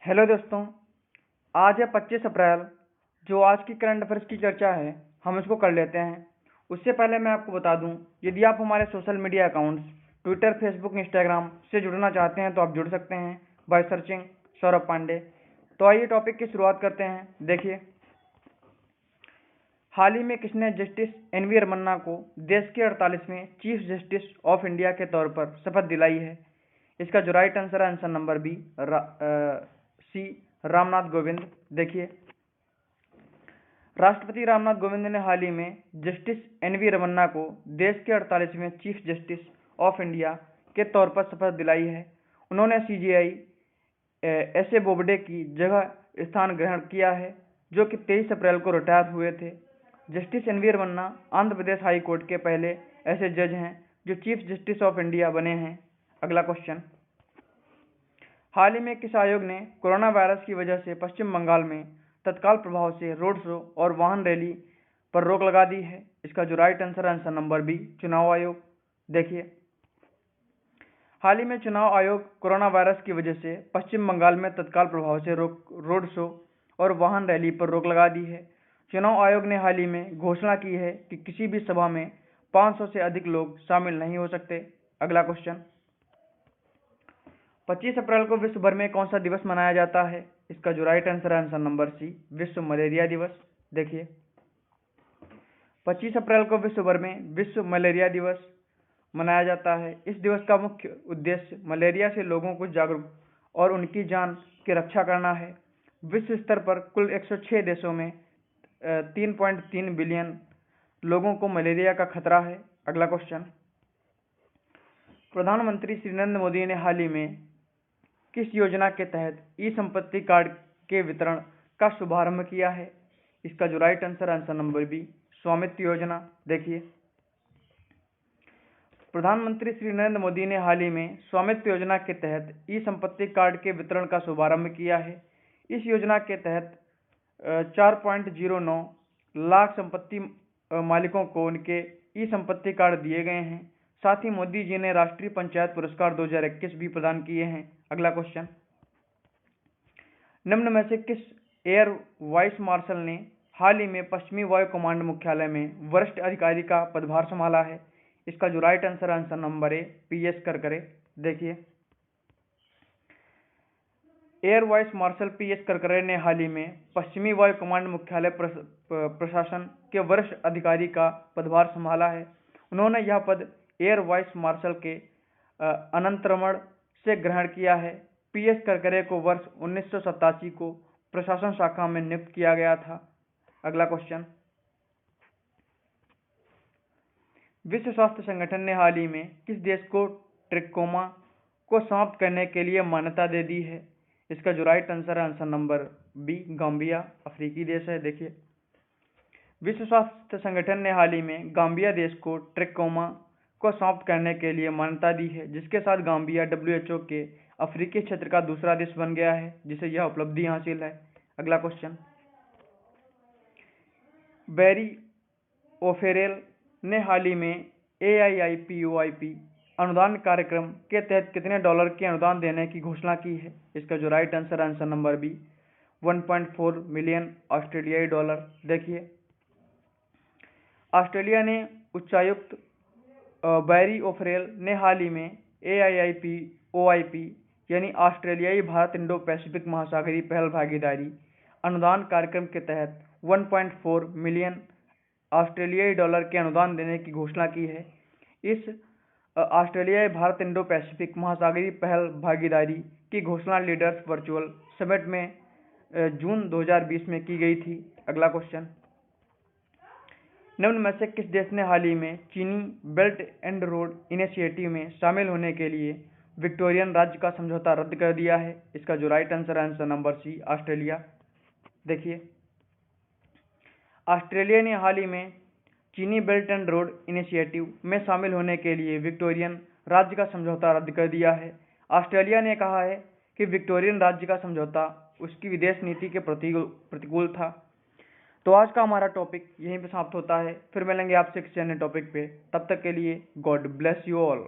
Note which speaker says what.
Speaker 1: Hello दोस्तों, आज है 25 अप्रैल। जो आज की करंट अफेयर्स की चर्चा है हम इसको कर लेते हैं। उससे पहले मैं आपको बता दूं, यदि आप हमारे social media accounts Twitter, Facebook, Instagram से जुड़ना चाहते हैं तो आप जुड़ सकते हैं बाय सर्चिंग सौरभ पांडे। तो आइए टॉपिक की शुरुआत करते हैं। देखिए, हाल ही में किसने जस्टिस एनवी रमन्ना को देश के 48वें चीफ जस्टिस ऑफ इंडिया के तौर पर शपथ दिलाई है? इसका जो राइट आंसर है answer number B C Ramnath Kovind. देखिए, राष्ट्रपति रामनाथ कोविंद ने हाल ही में जस्टिस एनवी रमन्ना को देश के 48वें चीफ जस्टिस ऑफ इंडिया के तौर पर शपथ दिलाई है। उन्होंने सीजेआई एस.ए. बोबडे की जगह स्थान ग्रहण किया है, जो कि 23 अप्रैल को रिटायर हुए थे। Justice N V Ramana Andhra Pradesh high court के पहले ऐसे जज हैं जो चीफ जस्टिस ऑफ इंडिया बने हैं। अगला क्वेश्चन, हाल ही में किस आयोग ने कोरोना वायरस की वजह से पश्चिम बंगाल में तत्काल प्रभाव से रोड शो और वाहन रैली पर रोक लगा दी है? इसका जो राइट आंसर है आंसर नंबर बी चुनाव आयोग। देखिए, हाल ही में चुनाव आयोग कोरोना वायरस की वजह से पश्चिम बंगाल में तत्काल प्रभाव से रोड शो और वाहन रैली पर रोक लगा दी है। चुनाव आयोग ने हाल ही में घोषणा की है कि किसी भी सभा में 500 से अधिक लोग शामिल नहीं हो सकते। अगला क्वेश्चन, 25 अप्रैल को विश्व भर में कौन सा दिवस मनाया जाता है? इसका जो राइट आंसर है आंसर नंबर सी विश्व मलेरिया दिवस। देखिए, 25 अप्रैल को विश्व भर में विश्व मलेरिया दिवस मनाया जाता है। इस दिवस का मुख्य उद्देश्य मलेरिया से लोगों को जागरूक और उनकी जान की रक्षा करना है। विश्व स्तर पर कुल 106 देशों में 3.3 बिलियन लोगों को मलेरिया का खतरा है। अगला क्वेश्चन, प्रधानमंत्री श्री नरेंद्र मोदी ने हाल ही में किस योजना के तहत ई संपत्ति कार्ड के वितरण का शुभारंभ किया है? इसका जो right answer answer number B Swamitva Yojana. देखिए, प्रधानमंत्री श्री नरेंद्र मोदी ने हाल ही में स्वामित्व योजना के तहत ई संपत्ति कार्ड के वितरण का शुभारंभ किया है। इस योजना के तहत 4.09 लाख संपत्ति मालिकों को उनके ई संपत्ति कार्ड दिए गए हैं। साथ ही मोदी जी ने राष्ट्रीय पंचायत पुरस्कार 2021 भी प्रदान किए हैं। अगला क्वेश्चन, निम्न में से किस एयर वाइस मार्शल ने हाल ही में पश्चिमी वायु कमांड मुख्यालय में वरिष्ठ अधिकारी का पदभार संभाला है? इसका जो right answer answer number A PS Karkare. देखिए, air vice marshal PS Karkare ने हाल ही में पश्चिमी वायु कमांड मुख्यालय प्रशासन के वरिष्ठ अधिकारी का पदभार संभाला है। उन्होंने यह पद एयर वाइस मार्शल के अनंतरमण से ग्रहण किया है। पीएस करकरे को वर्ष 1987 को प्रशासन शाखा में नियुक्त किया गया था। अगला क्वेश्चन, विश्व स्वास्थ्य संगठन ने हाल ही में किस देश को ट्रिकोमा को समाप्त करने के लिए मान्यता दे दी है? इसका जो राइट आंसर है आंसर नंबर बी गाम्बिया, अफ्रीकी देश है। देखिए, विश्व स्वास्थ्य संगठन ने हाल ही में गाम्बिया देश को ट्रिकोमा को समाप्त करने के लिए मान्यता दी है, जिसके साथ गाम्बिया WHO के अफ्रीकी क्षेत्र का दूसरा देश बन गया है जिसे यह उपलब्धि हासिल है। अगला क्वेश्चन, बैरी ओफेरेल ने हाल ही में AIIPOIP अनुदान कार्यक्रम के तहत कितने डॉलर के अनुदान देने की घोषणा की है? इसका जो right answer answer number B 1.4 million ऑस्ट्रेलियाई डॉलर। देखिए, ऑस्ट्रेलिया ने उच्चायुक्त बैरी ओफरेल ने हाल ही में AIIPOIP यानी ऑस्ट्रेलियाई भारत इंडो पैसिफिक महासागरीय पहल भागीदारी अनुदान कार्यक्रम के तहत 1.4 मिलियन ऑस्ट्रेलियाई डॉलर के अनुदान देने की घोषणा की है। इस ऑस्ट्रेलियाई भारत इंडो पैसिफिक महासागरीय पहल भागीदारी की घोषणा लीडर्स वर्चुअल समिट में जून 2020 में की गई थी। अगला क्वेश्चन, निम्न में से किस देश ने हाल ही में चीनी बेल्ट एंड रोड इनिशिएटिव में शामिल होने के लिए विक्टोरियन राज्य का समझौता रद्द कर दिया है? इसका जो right answer answer number C Australia. देखिए, ऑस्ट्रेलिया ने हाल ही में चीनी बेल्ट एंड रोड इनिशिएटिव में शामिल होने के लिए विक्टोरियन राज्य का समझौता रद्द कर दिया है। ऑस्ट्रेलिया ने कहा है कि विक्टोरियन राज्य का समझौता उसकी विदेश नीति के प्रतिकूल था। तो आज का हमारा टॉपिक यहीं पे समाप्त होता है। फिर मिलेंगे आपसे किसी अन्य टॉपिक पे। तब तक के लिए गॉड ब्लेस यू ऑल।